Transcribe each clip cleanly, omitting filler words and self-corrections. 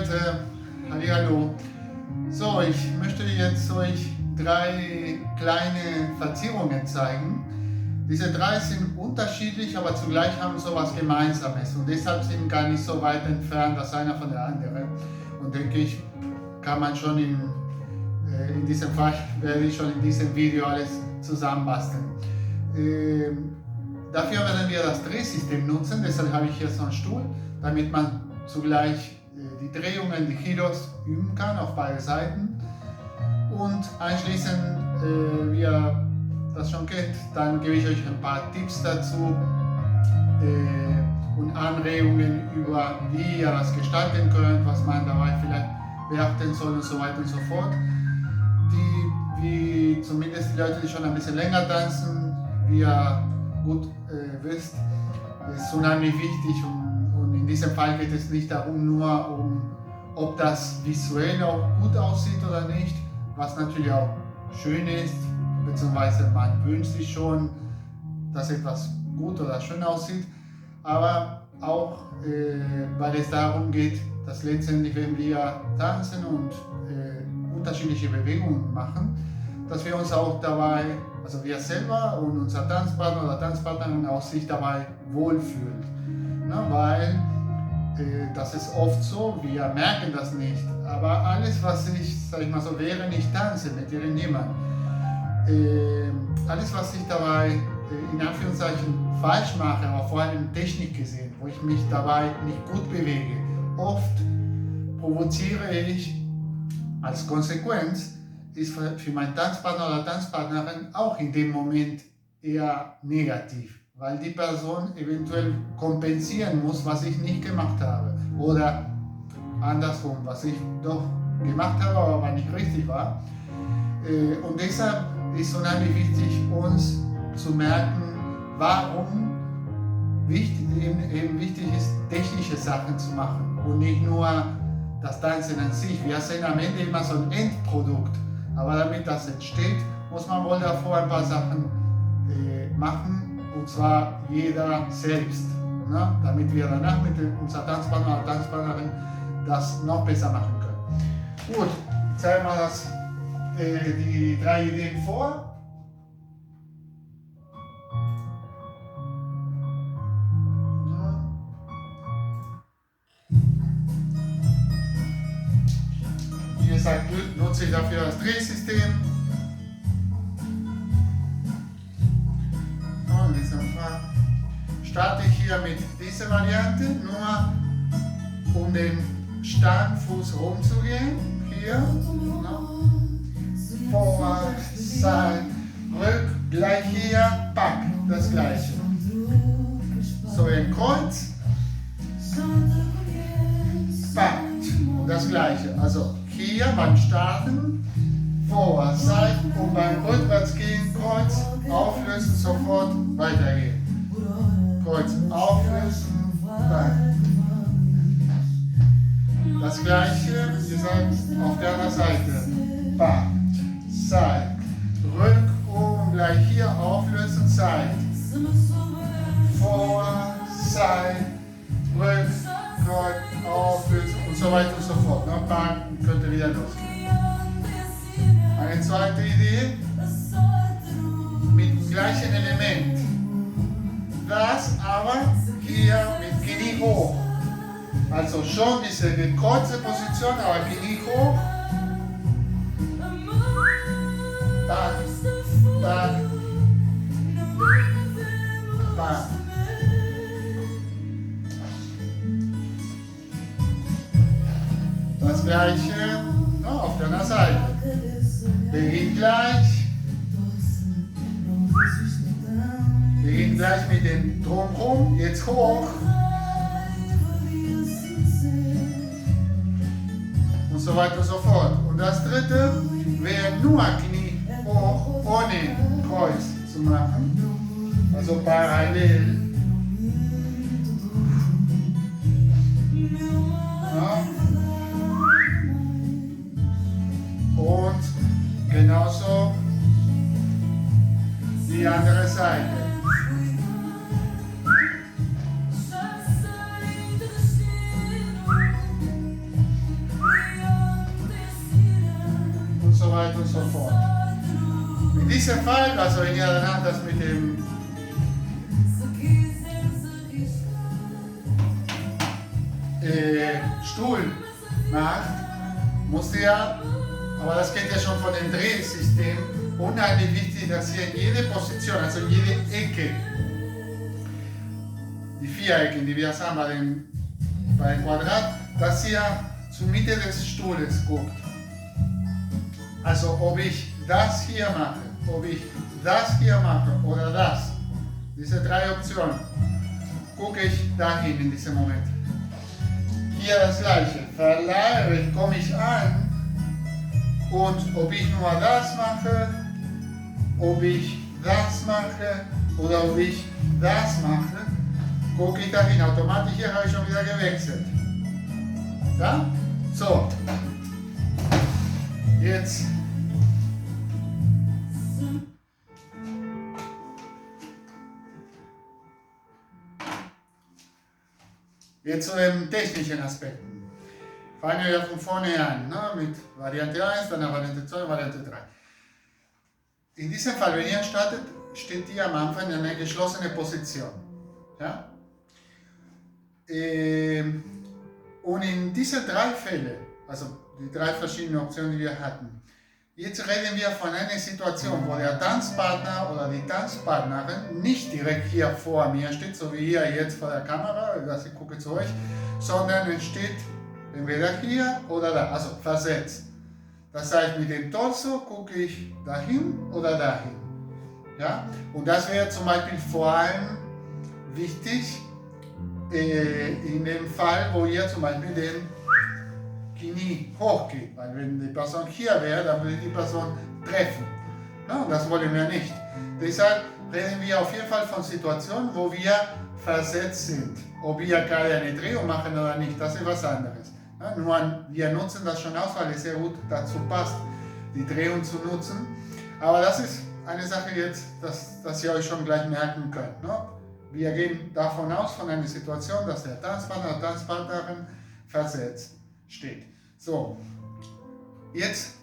Leute, hallihallo. So, ich möchte jetzt euch 3 kleine Verzierungen zeigen. Diese 3 sind unterschiedlich, aber zugleich haben so etwas Gemeinsames und deshalb sind gar nicht so weit entfernt das einer von der anderen. Und denke ich, kann man schon in diesem Fall, werde ich schon in diesem Video alles zusammenbasteln. Dafür werden wir das Drehsystem nutzen, deshalb habe ich hier so einen Stuhl, damit man zugleich die Drehungen, die Giros üben kann auf beide Seiten. Und anschließend, wie ihr das schon kennt, dann gebe ich euch ein paar Tipps dazu und Anregungen über, wie ihr das gestalten könnt, was man dabei vielleicht beachten soll und so weiter und so fort. Wie zumindest die Leute, die schon ein bisschen länger tanzen, wie ihr gut wisst, ist unheimlich wichtig und in diesem Fall geht es nicht darum, nur ob das visuell auch gut aussieht oder nicht, was natürlich auch schön ist, beziehungsweise man wünscht sich schon, dass etwas gut oder schön aussieht, aber auch, weil es darum geht, dass letztendlich, wenn wir tanzen und unterschiedliche Bewegungen machen, dass wir uns auch dabei, also wir selber und unser Tanzpartner oder Tanzpartnerin auch sich dabei wohlfühlt. Ne? Weil das ist oft so, wir merken das nicht, aber alles, was ich, sag ich mal so, während ich tanze mit irgendjemandem, alles, was ich dabei in Anführungszeichen falsch mache, aber vor allem Technik gesehen, wo ich mich dabei nicht gut bewege, oft provoziere ich als Konsequenz, ist für meinen Tanzpartner oder Tanzpartnerin auch in dem Moment eher negativ, weil die Person eventuell kompensieren muss, was ich nicht gemacht habe oder andersrum, was ich doch gemacht habe, aber nicht richtig war. Und deshalb ist unheimlich wichtig, uns zu merken, warum eben wichtig ist, technische Sachen zu machen und nicht nur das Tanzen an sich. Wir sehen am Ende immer so ein Endprodukt, aber damit das entsteht, muss man wohl davor ein paar Sachen machen, und zwar jeder selbst, ne? Damit wir danach mit unserer Tanzpartner oder Tanzpartnerin das noch besser machen können. Gut, ich zeige mal die 3 Ideen vor. Wie gesagt, nutze ich dafür das Drehsystem. Und in diesem Fall starte ich hier mit dieser Variante, nur um den Standfuß rumzugehen. Hier, vorwärts, Seite, rück, gleich hier, pack, das gleiche. So ein Kreuz, packt, das gleiche. Also hier beim Starten, vorwärts, Seite und beim Rückwärtsgehen, Kreuz, auflösen, sofort weitergehen. Kreuz auflösen, weiter. Das gleiche, wie gesagt, auf der anderen Seite. Packt, Seite, rück und gleich hier auflösen, Seite. Vor, Seite, rück, Kreuz, auflösen und so weiter und so fort. Ne? Packen, könnte wieder losgehen. Eine zweite Idee mit dem gleichen Element. Das aber hier mit Knie hoch. Also schon diese gekreuzte Position, aber Knie hoch. Back, back, back. Das gleiche auf der anderen Seite. Beginnt gleich. Beginnt gleich mit dem Drumherum, jetzt hoch. Und so weiter und so fort. Und das dritte wäre nur Knie hoch, ohne Kreuz zu machen. Also parallel. Ja. Und genauso die andere Seite. und so fort. In diesem Fall, also wenn ihr danach das mit dem Stuhl macht, musst ihr, aber das geht ja schon von dem Drehsystem, unheimlich wichtig, dass ihr in jede Position, also in jede Ecke, die Vierecken, die wir haben bei dem Quadrat, dass ihr zur Mitte des Stuhles guckt. Also ob ich das hier mache, ob ich das hier mache oder das, diese drei Optionen, gucke ich dahin in diesem Moment. Hier das gleiche, verlagere ich, komme ich an und ob ich nur das mache, ob ich das mache oder ob ich das mache, gucke ich dahin. Automatisch hier habe ich schon wieder gewechselt. Ja? So. Jetzt. Jetzt zu den technischen Aspekten. Fangen wir von vorne an, ne? Mit Variante 1, dann Variante 2, Variante 3. In diesem Fall, wenn ihr startet, steht ihr am Anfang in einer geschlossenen Position. Ja? Und in diesen drei Fällen, also die drei verschiedenen Optionen, die wir hatten, jetzt reden wir von einer Situation, wo der Tanzpartner oder die Tanzpartnerin nicht direkt hier vor mir steht, so wie hier jetzt vor der Kamera, also ich gucke zu euch, sondern es steht entweder hier oder da, also versetzt. Das heißt, mit dem Torso gucke ich dahin oder dahin. Ja? Und das wäre zum Beispiel vor allem wichtig in dem Fall, wo ihr zum Beispiel den Knie hochgeht. Weil wenn die Person hier wäre, dann würde die Person treffen. Ja, und das wollen wir nicht. Deshalb reden wir auf jeden Fall von Situationen, wo wir versetzt sind. Ob wir gerade eine Drehung machen oder nicht, das ist was anderes. Ja, nur wir nutzen das schon aus, weil es sehr gut dazu passt, die Drehung zu nutzen. Aber das ist eine Sache jetzt, dass ihr euch schon gleich merken könnt. Ne? Wir gehen davon aus, von einer Situation, dass der Tanzpartner oder Tanzpartnerin versetzt steht. So, jetzt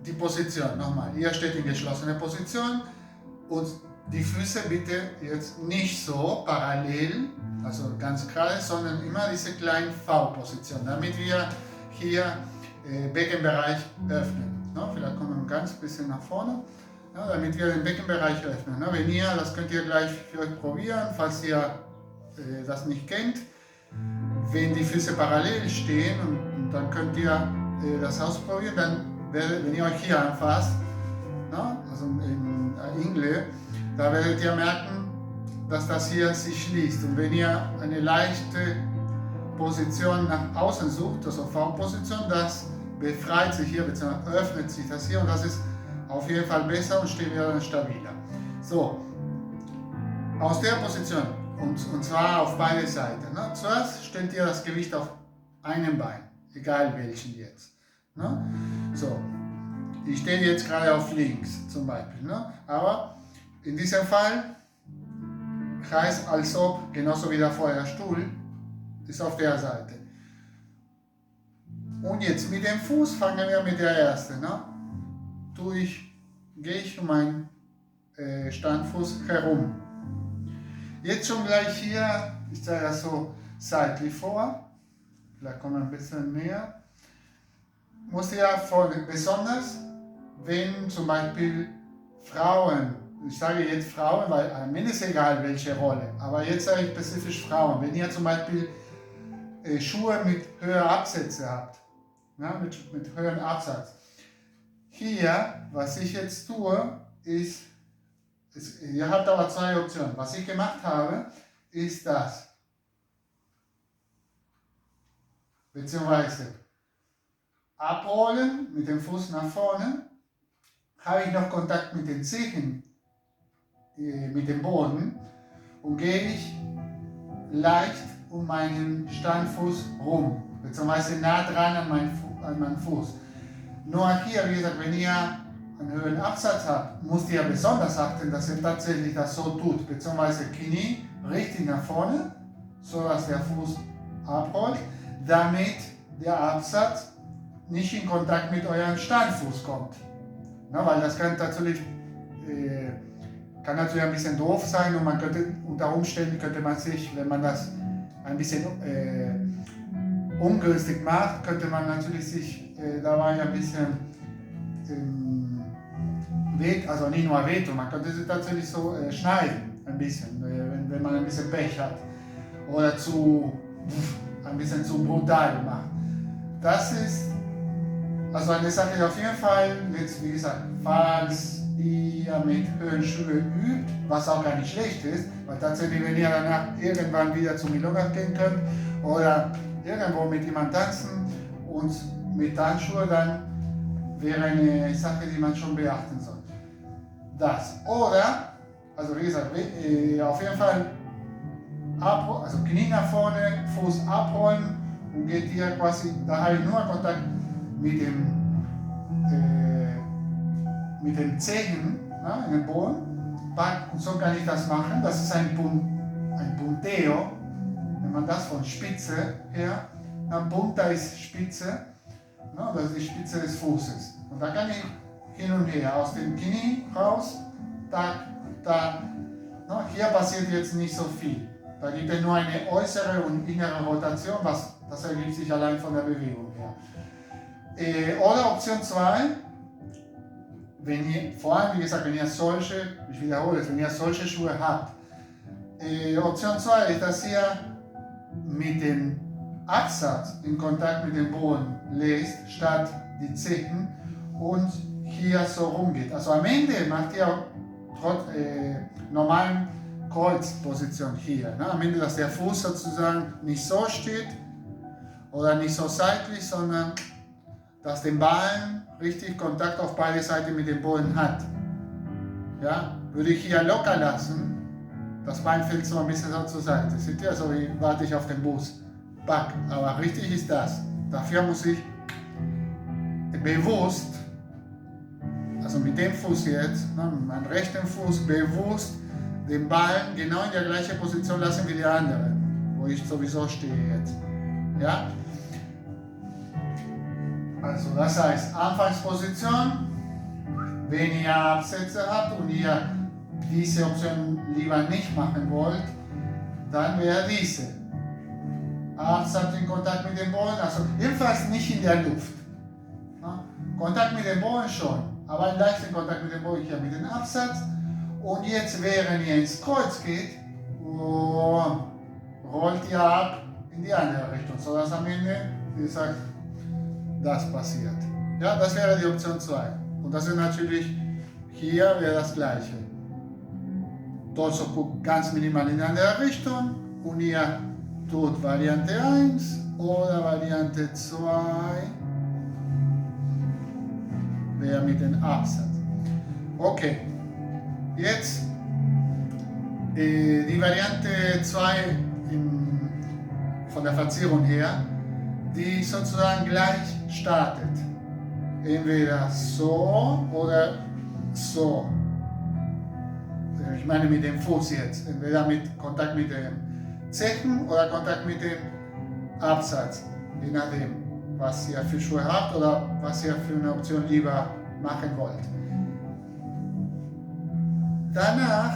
die Position nochmal. Ihr steht in geschlossener Position und die Füße bitte jetzt nicht so parallel, also ganz gerade, sondern immer diese kleine V-Position, damit wir hier Beckenbereich öffnen. No, vielleicht kommen wir ein ganz bisschen nach vorne, ja, damit wir den Beckenbereich öffnen. No, wenn ihr, das könnt ihr gleich für euch probieren, falls ihr das nicht kennt. Wenn die Füße parallel stehen und dann könnt ihr das ausprobieren, dann wenn ihr euch hier anfasst, no, also in Ingle, da werdet ihr merken, dass das hier sich schließt. Und wenn ihr eine leichte Position nach außen sucht, also V-Position, das befreit sich hier, bzw. öffnet sich das hier und das ist auf jeden Fall besser und steht wieder stabiler. So, aus der Position, und zwar auf beide Seiten. Ne? Zuerst stellt ihr das Gewicht auf einem Bein, egal welchen jetzt. Ne? So, ich stehe jetzt gerade auf links zum Beispiel, ne? Aber in diesem Fall heißt, als ob, genauso wie der vorher Stuhl, ist auf der Seite. Und jetzt mit dem Fuß fangen wir mit der ersten. Ne? Gehe ich um meinen Standfuß herum. Jetzt schon gleich hier, ich zeige das so seitlich vor, vielleicht kommen wir ein bisschen näher. Muss ja besonders, wenn zum Beispiel Frauen, ich sage jetzt Frauen, weil mir ist egal welche Rolle, aber jetzt sage ich spezifisch Frauen, wenn ihr zum Beispiel Schuhe mit höheren Absätzen habt, ja, mit höheren Absatz. Hier, was ich jetzt tue, ist, ihr habt aber zwei Optionen. Was ich gemacht habe, ist das. Beziehungsweise abrollen mit dem Fuß nach vorne, habe ich noch Kontakt mit den Zehen, mit dem Boden und gehe ich leicht um meinen Standfuß rum, beziehungsweise nah dran an meinen Fuß. Nur hier, wie gesagt, wenn ihr einen höheren Absatz habt, müsst ihr besonders achten, dass ihr tatsächlich das so tut, beziehungsweise Knie richtig nach vorne, so dass der Fuß abrollt, damit der Absatz nicht in Kontakt mit eurem Standfuß kommt. Na, weil das kann natürlich ein bisschen doof sein und man könnte unter Umständen könnte man sich, wenn man das ein bisschen ungünstig macht, könnte man natürlich sich dabei ein bisschen also nicht nur wehtun, man könnte sich tatsächlich so schneiden, ein bisschen, wenn man ein bisschen Pech hat oder ein bisschen zu brutal macht. Das ist also eine Sache, die auf jeden Fall, jetzt wie gesagt, falls ihr mit Höhenschuhe übt, was auch gar nicht schlecht ist, weil tatsächlich, wenn ihr danach irgendwann wieder zum Milonga gehen könnt oder irgendwo mit jemandem tanzen und mit Tanzschuhe, dann wäre eine Sache, die man schon beachten soll. Das. Oder, also wie gesagt, auf jeden Fall also Knie nach vorne, Fuß abrollen und geht hier quasi, da habe ich nur Kontakt mit den Zehen in den Boden. Und so kann ich das machen. Das ist ein Punteo. Wenn man das von Spitze her, Punta ist Spitze, das ist die Spitze des Fußes. Und da kann ich hin und her, aus dem Knie raus, da. Hier passiert jetzt nicht so viel. Da gibt es nur eine äußere und innere Rotation, das ergibt sich allein von der Bewegung her. Oder Option 2, vor allem, wie gesagt, wenn ihr solche Schuhe habt. Option 2 ist, dass ihr mit dem Absatz in Kontakt mit dem Boden lest, statt die Zehen und hier so rumgeht. Also am Ende macht ihr trotz normalen Kreuzposition hier. Am Ende, dass der Fuß sozusagen nicht so steht oder nicht so seitlich, sondern dass der Ballen richtig Kontakt auf beide Seiten mit dem Boden hat. Ja? Würde ich hier locker lassen, das Bein fällt so ein bisschen so zur Seite. Seht ihr, so wie warte ich auf den Bus. Back. Aber richtig ist das. Dafür muss ich bewusst, also mit dem Fuß jetzt, meinen rechten Fuß bewusst den Ball genau in der gleichen Position lassen wie der andere, wo ich sowieso stehe jetzt. Ja? Also das heißt, Anfangsposition, wenn ihr Absätze habt und ihr diese Option lieber nicht machen wollt, dann wäre diese. Absatz in Kontakt mit dem Boden, also jedenfalls nicht in der Luft. Kontakt mit dem Boden schon, aber ein leichter Kontakt mit dem Boden hier mit dem Absatz. Und jetzt, während ihr ins Kreuz geht, rollt ihr ab in die andere Richtung, sodass am Ende, wie gesagt, das passiert. Ja, das wäre die Option 2. Und das ist natürlich, hier wäre das gleiche. Torso guckt ganz minimal in eine andere Richtung und ihr tut Variante 1 oder Variante 2, wäre mit dem Absatz. Okay. Jetzt die Variante 2 von der Verzierung her, die sozusagen gleich startet. Entweder so oder so. Ich meine mit dem Fuß jetzt. Entweder mit Kontakt mit dem Zehen oder Kontakt mit dem Absatz. Je nachdem, was ihr für Schuhe habt oder was ihr für eine Option lieber machen wollt. Danach,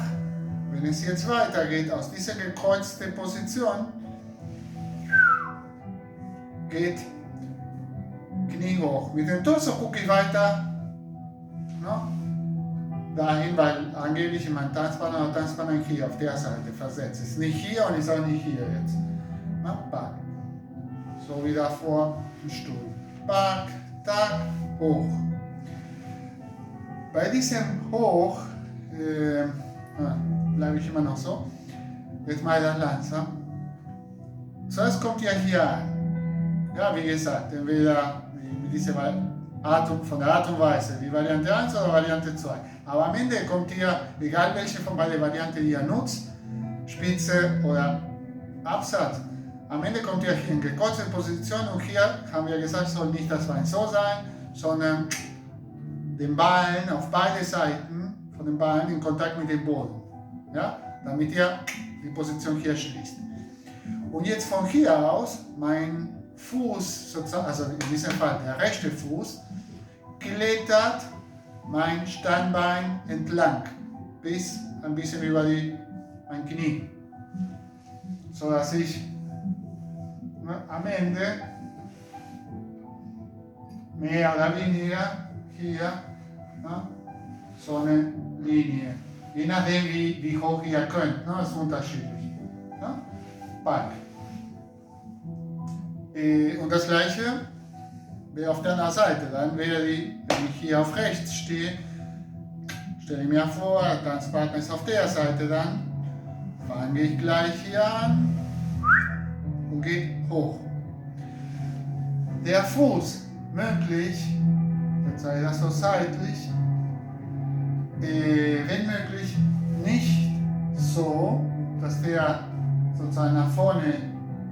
wenn es jetzt weitergeht, aus dieser gekreuzten Position, geht Knie hoch. Mit dem Torso gucke ich weiter dahin, weil angeblich in meinem Tanzbein hier auf der Seite versetzt. Ist nicht hier und ist auch nicht hier jetzt. Back. So wie davor im Stuhl. Back, tack, hoch. Bei diesem Hoch bleibe ich immer noch so. Jetzt mal das langsam. Zuerst kommt ihr hier an. Ja, wie gesagt, entweder mit dieser von der Art und Weise, wie Variante 1 oder Variante 2. Aber am Ende kommt ihr, egal welche von beiden Varianten ihr nutzt, Spitze oder Absatz, am Ende kommt ihr hier in gekreuzte Position und hier haben wir gesagt, soll nicht das Bein so sein, sondern den Ballen auf beide Seiten von den Ballen in Kontakt mit dem Boden. Ja? Damit ihr die Position hier schließt. Und jetzt von hier aus, mein Fuß, sozusagen, also in diesem Fall der rechte Fuß, klettert mein Standbein entlang, bis ein bisschen über mein Knie, so dass ich am Ende mehr oder weniger hier so eine Linie, je nachdem wie hoch ihr könnt, ist unterschiedlich. Back. Und das gleiche wäre auf der anderen Seite. Dann wäre wenn ich hier auf rechts stehe, stelle ich mir vor, der Tanzpartner ist auf der Seite, dann fange ich gleich hier an und gehe hoch. Der Fuß möglich, jetzt zeige ich das so seitlich, wenn möglich nicht so, dass der sozusagen nach vorne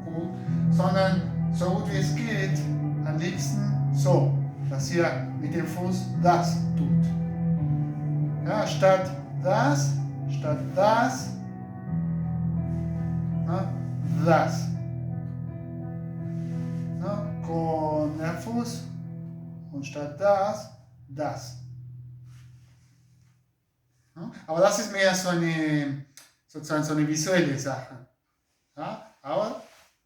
guckt, sondern so gut wie es geht, am liebsten so, dass ihr mit dem Fuß das tut. Ja, statt das, das. Con der Fuß und statt das. Aber das ist mehr sozusagen so eine visuelle Sache. Ja, aber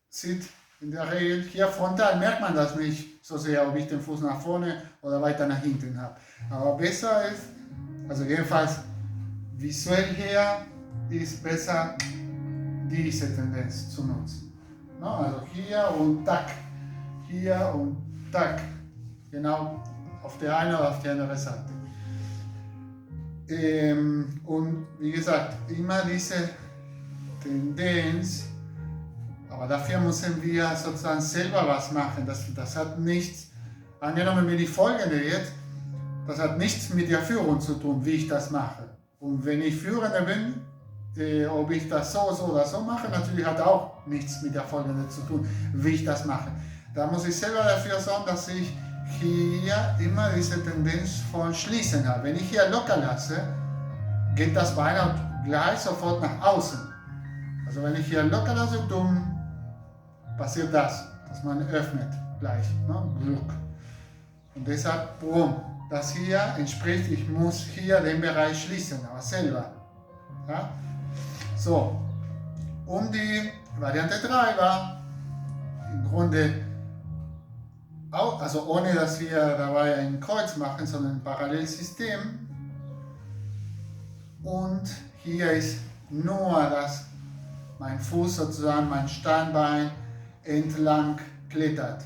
sieht in der Regel hier frontal, merkt man das nicht so sehr, ob ich den Fuß nach vorne oder weiter nach hinten habe. Aber besser ist, also jedenfalls visuell her, ist besser diese Tendenz zu nutzen. Also hier und tack, genau auf der einen oder auf der anderen Seite. Und wie gesagt, immer diese Tendenz, aber dafür müssen wir sozusagen selber was machen. Das hat nichts, angenommen wenn ich folgende jetzt, das hat nichts mit der Führung zu tun, wie ich das mache. Und wenn ich Führender bin, ob ich das so oder so mache, natürlich hat auch nichts mit der folgenden zu tun, wie ich das mache. Da muss ich selber dafür sorgen, dass ich hier immer diese Tendenz von Schließen habe. Wenn ich hier locker lasse, geht das Bein gleich sofort nach außen. Also wenn ich hier locker lasse, passiert das, dass man öffnet gleich. Glück. Und deshalb, das hier entspricht, ich muss hier den Bereich schließen, aber selber. Ja? So, und die Variante 3 war im Grunde auch, also ohne dass wir dabei ein Kreuz machen, sondern ein Parallelsystem. Und hier ist nur, dass mein Fuß sozusagen, mein Standbein entlang klettert.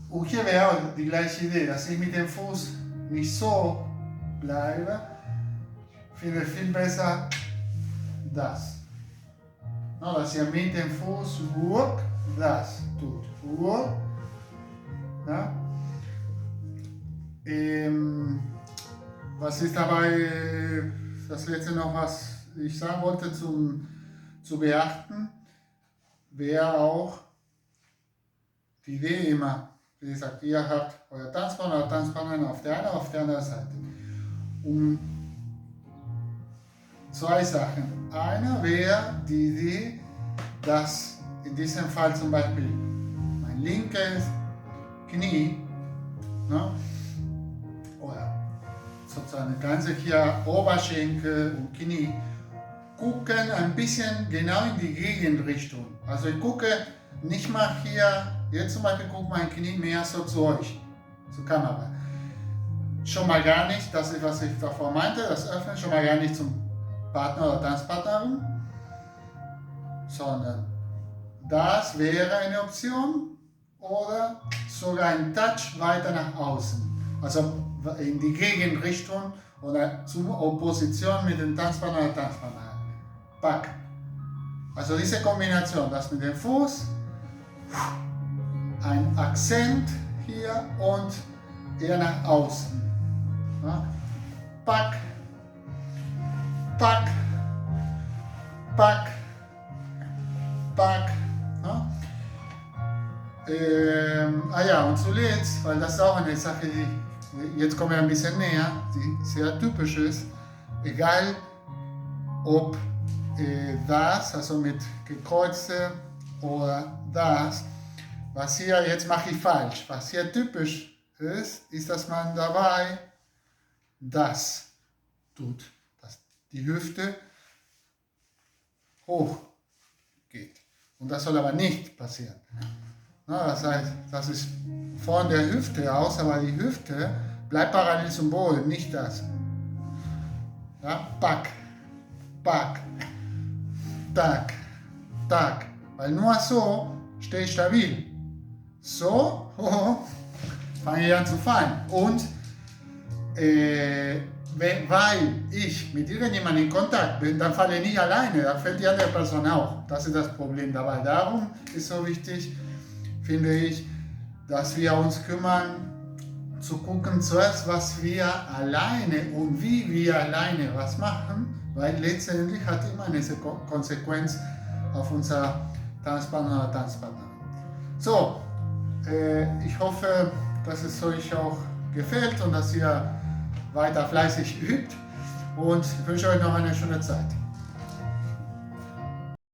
Und hier wäre auch die gleiche Idee, dass ich mit dem Fuß nicht so bleibe. Ich finde viel besser das. Dass ihr mit dem Fuß das tut. Ja? Was ist dabei das letzte noch, was ich sagen wollte zu beachten, wäre auch die Idee immer, wie gesagt, ihr habt euer Tanzpartner oder Tanzpartnerin auf der einen oder auf der anderen Seite. Zwei Sachen. Eine wäre die Idee, dass in diesem Fall zum Beispiel mein linkes Knie, oder sozusagen ganze hier Oberschenkel und Knie, gucken ein bisschen genau in die Gegenrichtung. Also ich gucke nicht mal hier, jetzt zum Beispiel guckt mein Knie mehr so zu euch, zur Kamera. Schon mal gar nicht, das ist was ich davor meinte, das Öffnen schon mal gar nicht zum Partner oder Tanzpartnerin, sondern das wäre eine Option oder sogar ein Touch weiter nach außen, also in die Gegenrichtung oder zur Opposition mit dem Tanzpartner oder Tanzpartnerin. Back. Also diese Kombination, das mit dem Fuß, ein Akzent hier und eher nach außen. Back, back, back, back. Und zuletzt, weil das ist auch eine Sache, die jetzt kommen wir ein bisschen näher, die sehr typisch ist, egal ob das, also mit gekreuzte oder das, was hier, jetzt mache ich falsch, was hier typisch ist, dass man dabei das tut, dass die Hüfte hoch geht. Und das soll aber nicht passieren. Na, das heißt, das ist von der Hüfte aus, aber die Hüfte bleibt parallel zum Boden, nicht das. Ja, pack, pack, tack, tack. Weil nur so stehe ich stabil. So fange ich an zu fallen. Und weil ich mit irgendjemandem in Kontakt bin, dann falle ich nicht alleine, dann fällt die andere Person auch. Das ist das Problem dabei. Darum ist so wichtig, finde ich, dass wir uns kümmern, zu gucken zuerst, was wir alleine und wie wir alleine was machen, weil letztendlich hat immer eine Konsequenz auf unser Tanzpartner oder Tanzpartnerin. So, ich hoffe, dass es euch auch gefällt und dass ihr weiter fleißig übt und ich wünsche euch noch eine schöne Zeit.